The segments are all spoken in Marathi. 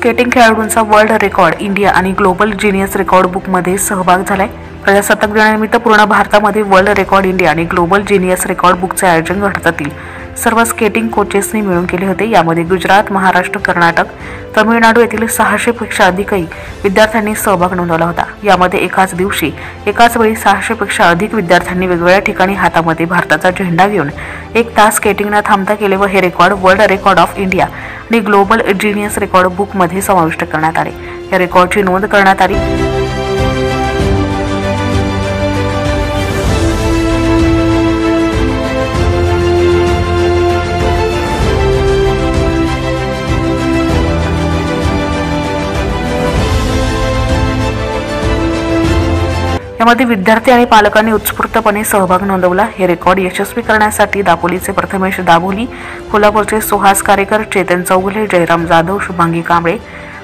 स्केटिंग खेळाडूंचा वर्ल्ड रेकॉर्ड इंडिया आणि ग्लोबल जीनियस रेकॉर्ड बुकमध्ये सहभाग झालाय। प्रजासत्ताक दिनानिमित्त पूर्ण भारतामध्ये वर्ल्ड रेकॉर्ड इंडिया आणि ग्लोबल जीनियस रेकॉर्ड बुकचे आयोजन भारतातील सर्व स्केटिंग कोचेसनी मिळून केले होते। यामध्ये गुजरात, महाराष्ट्र, कर्नाटक, तमिळनाडू येथील 600 पेक्षा अधिकही विद्यार्थ्यांनी सहभाग नोंदवला होता। यामध्ये एकाच दिवशी एकाच वेळी 600 पेक्षा अधिक विद्यार्थ्यांनी वेगवेगळ्या ठिकाणी हातामध्ये भारताचा झेंडा घेऊन 1 तास स्केटिंग न थांबता केले व हे record world record of India आणि ग्लोबल जीनियस रेकॉर्ड बुक मध्ये समाविष्ट करण्यात आले। या रेकॉर्डची नोंद करण्यात आली। यामध्ये विद्यार्थी आणि पालकांनी उत्स्फूर्तपणे सहभाग नोंदवला। हे रेकॉर्ड यशस्वी करण्यासाठी दापोलीचे प्रथमेश दाभोली, कोल्हापूरचे सुहास कारेकर, चेतन चौगुले, जयराम जाधव, शुभांगी कांबळे,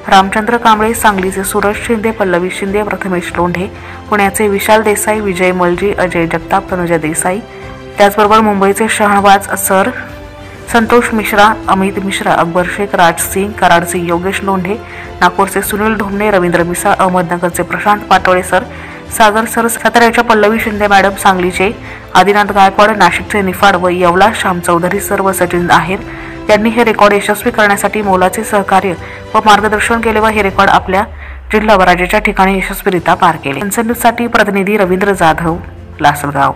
रामचंद्र कांबळे, सांगलीचे सूरज शिंदे, पल्लवी शिंदे, प्रथमेश लोंढे, पुण्याचे विशाल देसाई, विजय मलजी, अजय जगताप, तनुजा देसाई, त्याचबरोबर मुंबईचे शहनवाज सर, संतोष मिश्रा, अमित मिश्रा, अकबर शेख, राज सिंग, कराडचे योगेश लोंढे, नागपूरचे सुनील ढोमणे, रवींद्र मिसाळ, अहमदनगरचे प्रशांत पाटोळे सर, सागर सर, साताऱ्याच्या पल्लवी शिंदे मॅडम, सांगलीचे आदिनाथ गायकवाड, नाशिकचे निफाड व येवला श्याम चौधरी सर व सचिन आहेर यांनी हे रेकॉर्ड यशस्वी करण्यासाठी मोलाचे सहकार्य व मार्गदर्शन केले व हे रेकॉर्ड आपल्या जिल्हा व राज्याच्या ठिकाणी यशस्वीरित्या पार केले। न्यूजसाठी प्रतिनिधी रवींद्र जाधव, लासलगाव।